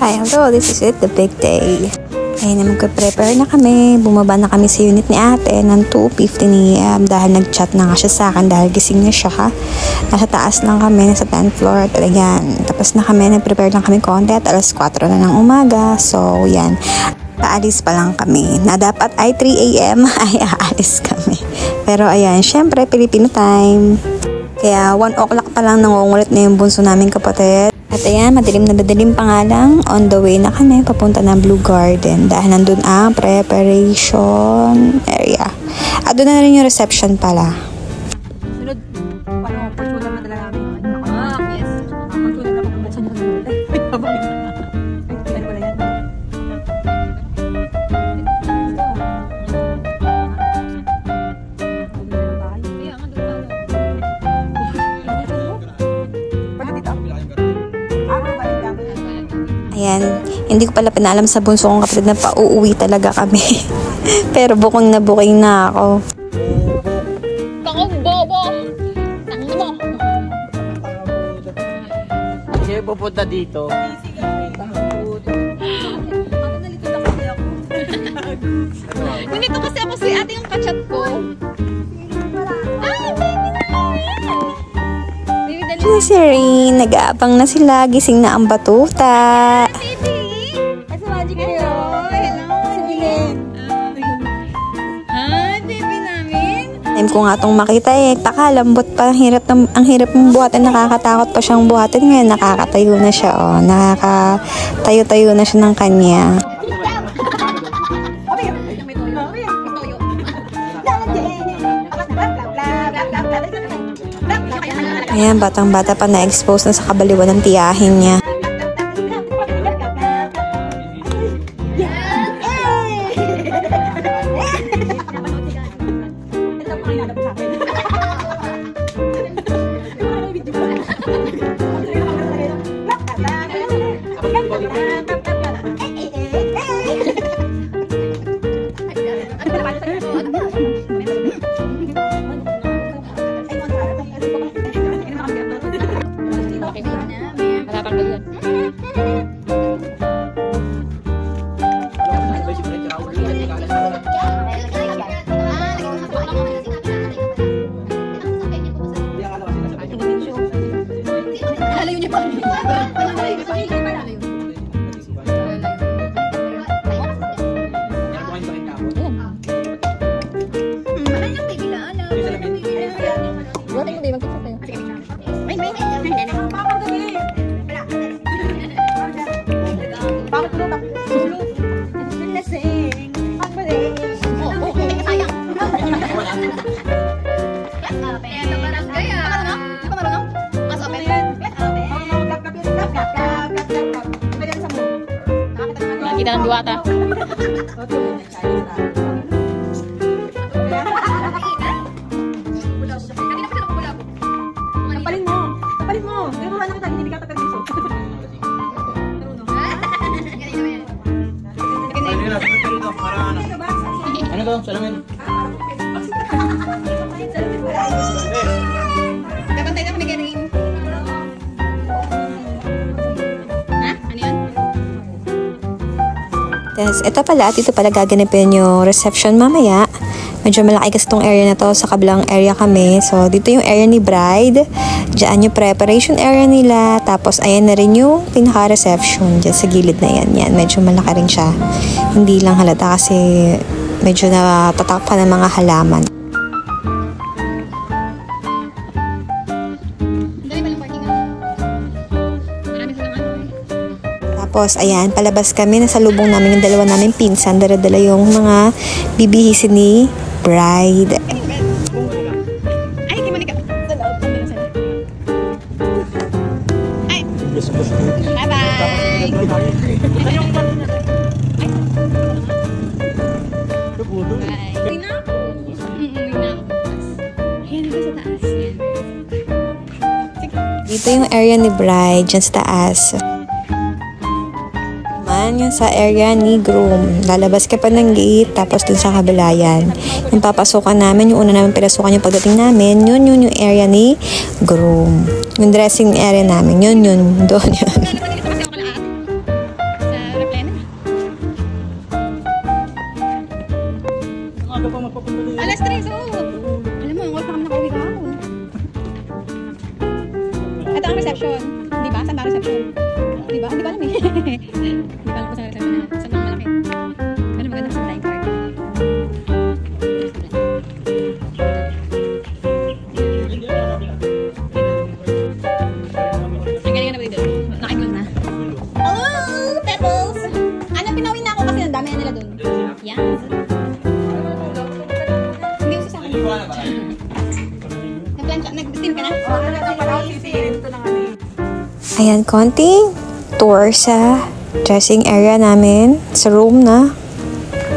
Hi, hello, this is it, the big day. Ayun, magka-prepare na kami. Bumaba na kami sa unit ni ate ng 2:15 AM dahil nag-chat na nga siya sa akin dahil gising na siya. Nasa taas lang kami, nasa 10th floor at ayan. Tapos na kami, nag-prepare lang kami konti at alas 4 na ng umaga. So, yan. Paalis pa lang kami. Na dapat ay 3 AM ay aalis kami. Pero ayan, syempre, Filipino time. Kaya 1 o'clock pa lang nangungulit na yung bunso namin kapatid. At ayan, madilim na pa nga lang. On the way na kami, papunta ng Blue Garden. Dahil nandun ang preparation area. At doon na rin yung reception pala. Sunod, paano, portfolio na dala namin. Yes. Portfolio na naman. Saan yung nagulay? Ay, habang yun. Ay, pala yan. Ayan, hindi ko pala pinalam sa bunso kong kapatid na pauuwi talaga kami. Pero booking na ako. Kakong bobo! Tangin mo! Kasi pupunta dito. Nandito kasi ako si ate yung kachat ko. Ay, baby na! Baby, dali. Si Rain, nag-aabang na sila. Gising na ang batuta. Baby! Ay, sa magic kayo. Hello! Sige. Hi, baby namin. Time ko nga itong makita taka, lambot pa. Ang hirap mong buhatin. Nakakatakot pa siyang buhatin. Ngayon, nakakatayo na siya. Nakakatayo-tayo na siya ng kanya. Ayan, batang-bata pa na-expose na sa kabaliwan ng tiyahin niya. Matatanggal yan. Lalayo niya pa. Kita ng duwata. Kapalin mo. Kapalin mo. Pero wala kita, hindi ka taga-piso. Ano to? Salamin. Kapantay na kami garing. Ha? Ano yun? Tapos, ito pala, dito pala gaganapin yung reception mamaya. Medyo malaki kasi itong area na to. Sa kabilang area kami. So, dito yung area ni bride. Diyan yung preparation area nila. Tapos, ayan na rin yung pinaka-reception. Diyan sa gilid na yan. Yan, medyo malaki rin siya. Hindi lang halata kasi medyo natatakpan ng mga halaman. Tapos, ayan, palabas kami. Nasa lubong namin yung dalawa namin pinsan. Dala-dala yung mga bibihisin ni bride. Ay, di manika. Sa loob. Ay. Bye-bye. Uwi na ako. Uwi na ako bukas. Ayan, diba sa taas yan? Dito yung area ni bride. Dyan sa taas. Yun sa area ni groom. Lalabas ka pa ng gate, tapos dun sa kabilayan. Yung papasokan namin, yung una namin pinasukan yung pagdating namin, yun yung area ni groom. Yung dressing area namin, yun, doon yun. ba? Hindi ba alam eh. Hindi ba alam ko sa malaki. Ano maganda sa flying card? Ang galing na ba dito? Nakikot na. Oh, Pebbles! Ano, pinawin na ako kasi ang dami na nila dun. Yes. Hindi ko sa akin. Nag-steam ka na? Ayan, konting tour sa dressing area namin. Sa room na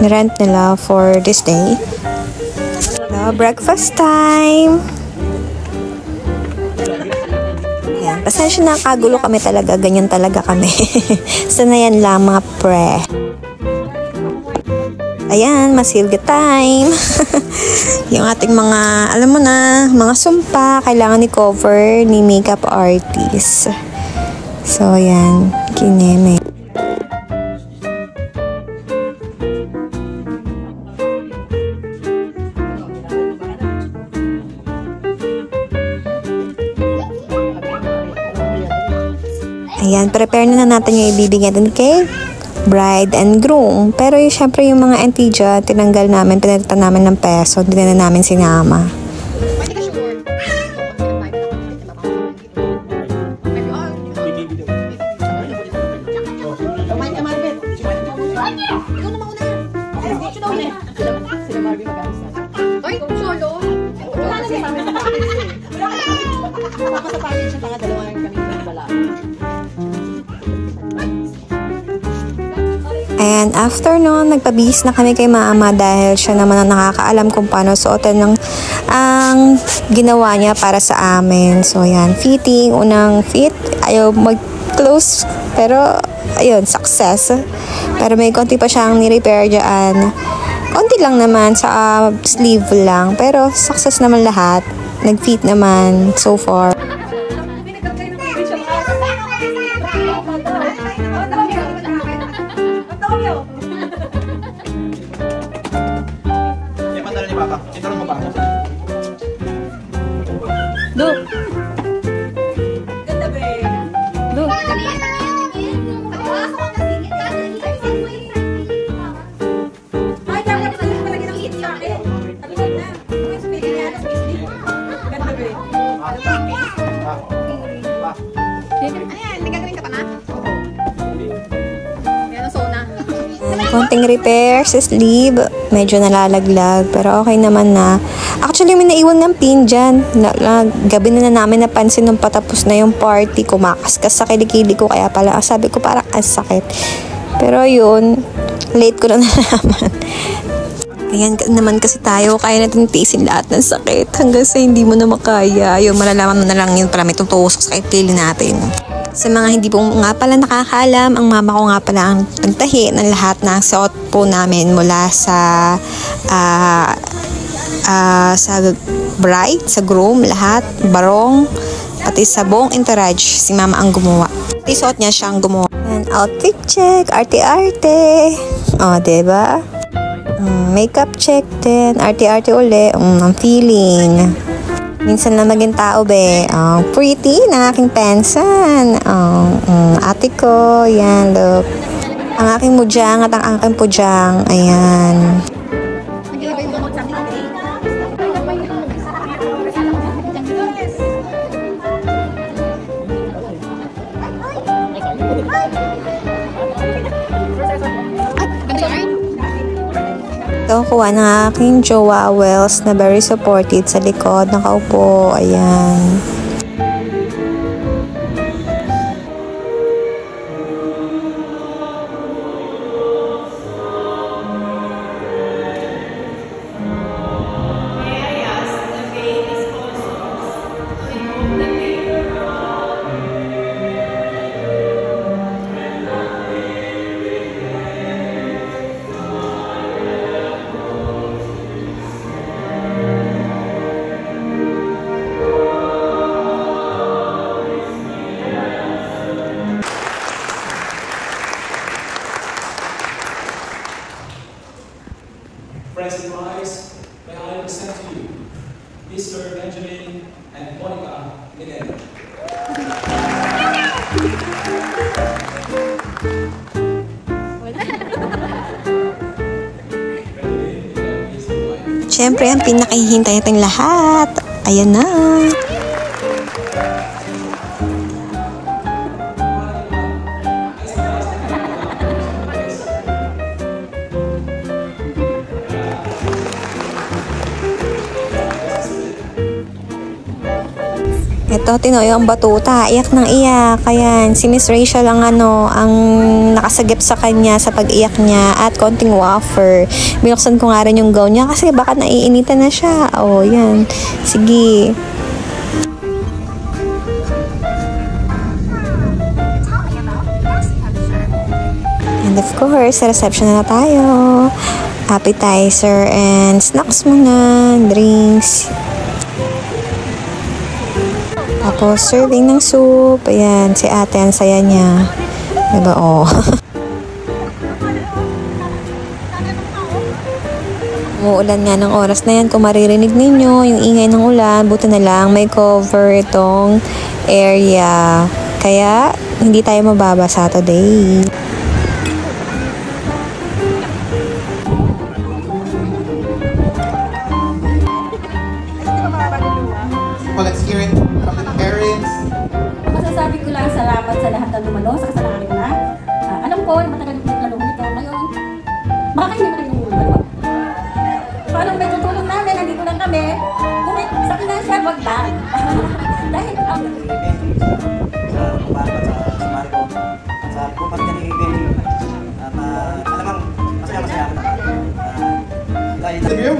nirent nila for this day. So, breakfast time! Ayan, pasensya na, kagulo kami talaga. Ganyan talaga kami. Sanayan lang mga pre. Ayan, masilga time. Yung ating mga, alam mo na, mga sumpa, kailangan ni-cover ni makeup artist. So, ayan, kineme. Ayan, prepare na natin yung ibibigay din kay bride and groom. Pero yung, syempre yung mga antidia, tinanggal namin, pinalitan namin ng peso, hindi na namin sinama. And after nun, nagpabihis na kami kay mama dahil siya naman ang nakakaalam kung paano suotin ng ang ginawa niya para sa amin. So, yan. Fitting. Unang fit. Ayaw mag-close. Pero, ayun, success. Pero may konti pa siyang ni-repair dyan. Konti lang naman sa sleeve lang. Pero, success naman lahat. Nag-fit naman so far. Do. Ganda ba? Do. Ay, dapat pala palagi ng hit jacket. Talikod na. Ganda ba? Ano yan? May gagawin ka pa na? Oo. Yan ang sona. Konting repair sa sleeve. Medyo nalalaglag. Pero okay naman na. Actually, may naiwan ng pin dyan. Gabi na namin napansin nung patapos na yung party. Kumakaskas sa kilikili ko. Kaya pala, sabi ko parang ang sakit. Pero yun, late ko na nalaman. Ayan naman kasi tayo. Kaya natin tiisin lahat ng sakit. Hanggang sa hindi mo na makaya. Yung malalaman mo na lang yun. Para may tutusok sa kilikili natin. Sa mga hindi po nga pala nakakaalam, ang mama ko nga pala ang nagtahi ng lahat ng suot po namin mula sa bride, sa groom, lahat, barong, pati sa buong entourage, si mama ang gumawa. Isuot niya siyang gumawa. And outfit check, arte-arte. O, diba? Makeup check din, arte-arte uli, ang feeling. Minsan lang maging tao, be. Pretty ng aking pensan. Ate ko, yan, look. Ang aking mudyang at ang aking pudyang, ayan. Ito, kuha ng aking jowa Wells na very supportive sa likod. Nakaupo. Ayan. Friends and wives, may I present to you Mr. Benjamin and Monica Mineta. syempre, ang pinakahihintay nating lahat. Ayan na. Ito, Tinoyo ang batuta. Iyak ng iyak. Ayan, si Miss Rachel ang ang nakasagip sa kanya sa pag-iyak niya at konting wafer. Binuksan ko nga rin yung gown niya kasi baka naiinitan na siya. Oh, yan. Sige. And of course, sa reception na tayo. Appetizer and snacks muna. Drinks. Tapos, serving ng soup. Ayan, si ate, ang saya niya. Diba, oh. Umuulan nga ng oras na yan. Kung maririnig ninyo, yung ingay ng ulan, buti na lang, may cover itong area. Kaya, hindi tayo mababasa today. Well, let's hear it from the parents. Masasabi ko lang salamat sa lahat ng lumalo sa kasalanan ko na. Alam ko, matagal ko naglalong nito. Ngayon, baka hindi mo rin yung lumalo. Paano may tutulong namin, nandito lang kami. Kung may sa financial, wag lang. Dahil ang... Sa Papa, sa Marco, sa bupat ka ni Benny. Alamang, masaya-masaya ako na. Thank you.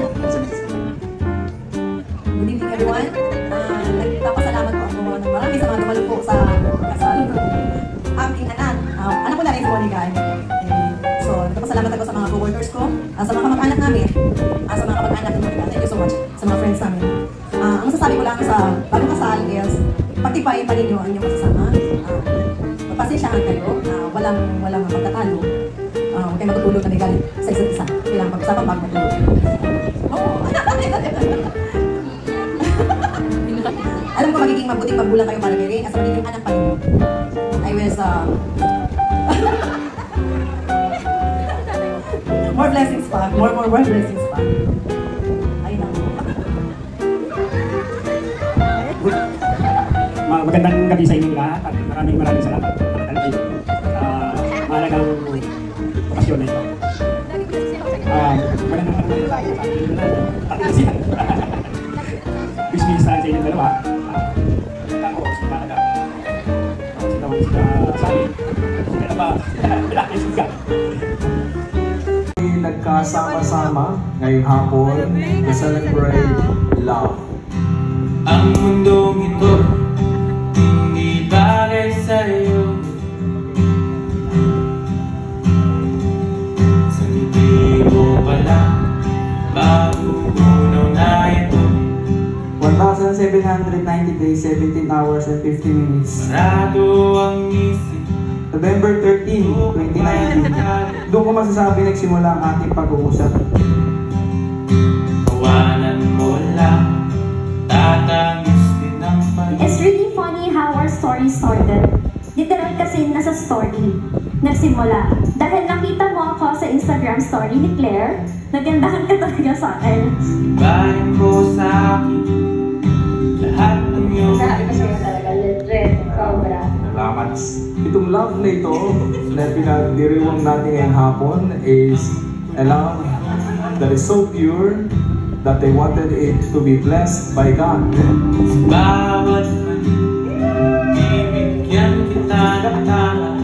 Good evening, everyone. Nagpapasalamat po ako ng marami sa mga dumalo po sa kasal ng aking anak. Anak ko na rin si Monica. So, nagpapasalamat ako sa mga co-workers ko, sa mga kamag-anak namin, sa mga kamag-anak ni Monica. Thank you so much sa mga friends namin. Ang masasabi ko lang sa bagong kasal is, pagtipayin pa ninyo ang inyong masasama. Magpasensyahan kayo, walang pagtatalo. Huwag kayo matutulog na galit sa isa't isa. Kailangan pag-usapan bago matulog. Alam ko magiging mabuting magulang kayo para kay Rain at sa magiging anak pa ninyo. I wish more blessings pa. More blessings pa. Ayun lang. Magandang gabi sa inyong lahat at maraming salamat kayo sa mahalagang okasyon na ito. Magandang bismis sa inyong dalawa. Ako, sila agad. Sila sabi. Sila ba? Bilaki suga. Nagkasama-sama ngayong hapon to celebrate love. Ang mundong ito hindi bagay sa'yo. Sa ngiti mo pala bago unaw na ito. 1,790 days, 17 hours and 50 minutes. Marado ang isip. November 13, 2019. Doon ko masasabi nagsimula ang ating pag-uusap. Kawanan mo lang, tatangis din ang pag-ibig. It's really funny how our story started. Literal kasi nasa story nagsimula. Dahil nakita mo ako sa Instagram story ni Claire, nagandahan ka talaga sa akin. Bahin mo sa akin lahat ng iyong Sabi ko sa'yo talaga, legit, sobra. Salamat. Itong love na ito na pinagdiriwang natin ngayong hapon is a love that is so pure that they wanted it to be blessed by God. Sa bawat bibigyan kita ng tama.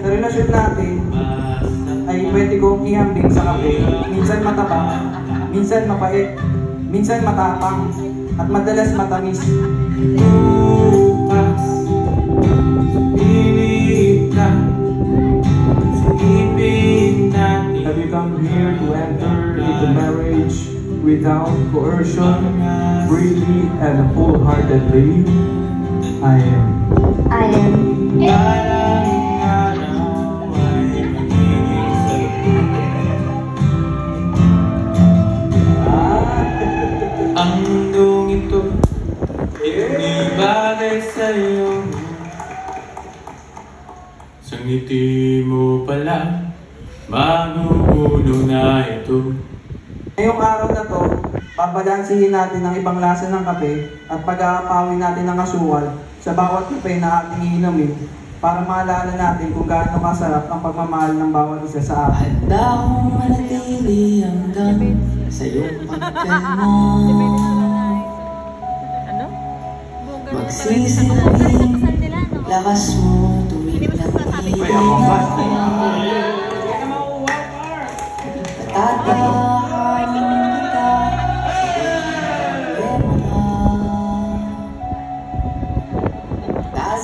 Sa relasyon natin ay pwede kong ihambing sa kape. Minsan mataba, minsan mapait, minsan matapang, at madalas matamis. Bukas, pilit ka sa ibig natin. Have you come here to enter into marriage without coercion, freely and wholeheartedly? I am. I am. Parang araw ay magiging sa'yo. Ang mundong ito hindi bagay sa'yo. Sa ngiti mo pala magugulo na ito. Ngayong araw na to, babalansihin natin ang ibang lasa ng kape at pag-aapawin natin ng asukal sa bawat kape na ating iinumin para maalala natin kung gaano kasarap ang pagmamahal ng bawat isa sa atin. Handa akong manatili hanggang sa iyong pagkalma. Magsisilbing lakas mo tuwing nakikita. Tatakahan kita.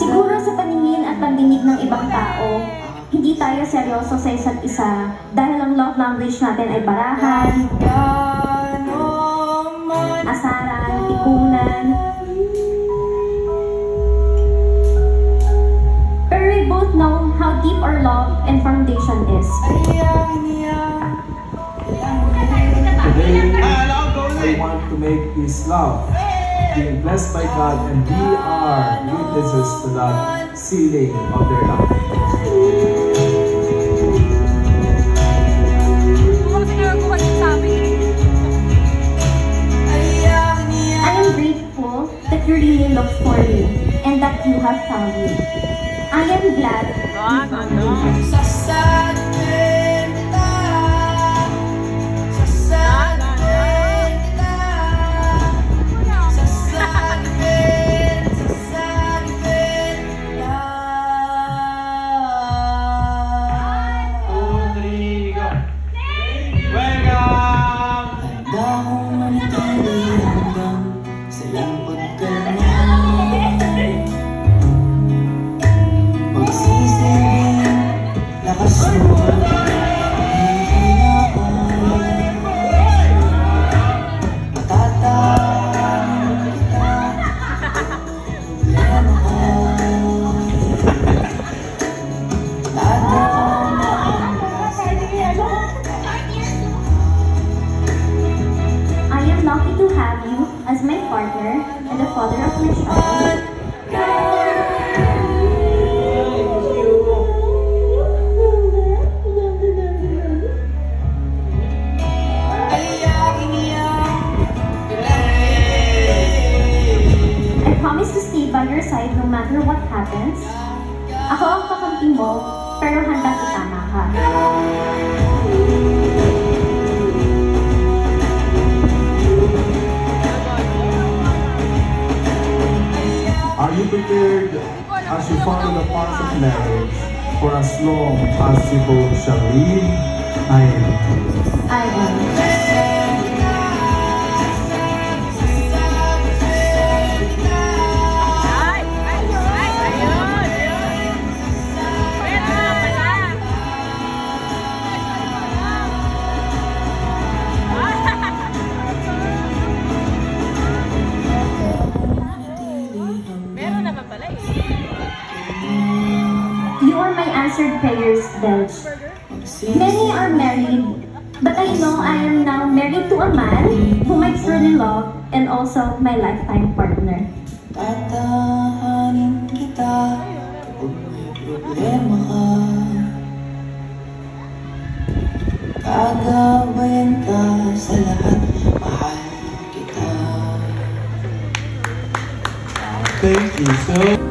Siguro sa paningin at pandinig ng ibang tao, hindi tayo seryoso sa isa't isa dahil ang love language natin ay barahan, asaran, tikunan. Pero we both know how deep our love and foundation is. Today, I want to make this love being blessed by God, and we are witnesses to that sealing of their love. I am grateful that you really looked for me and that you have found me. I am glad you found me. As my partner and the father of my child. I promise to stay by your side no matter what happens. Ako ang kakampi mo, pero handang itama ka. Are you prepared as you follow the path of marriage for as long as you both shall live? I am. I am. You are my answered prayers, Belch. Many are married, but I know I am now married to a man whom I truly love and also my lifetime partner. Tatahanin kita kung may problema ka. Gagabayan ka sa lahat, mahal kita. Thank you so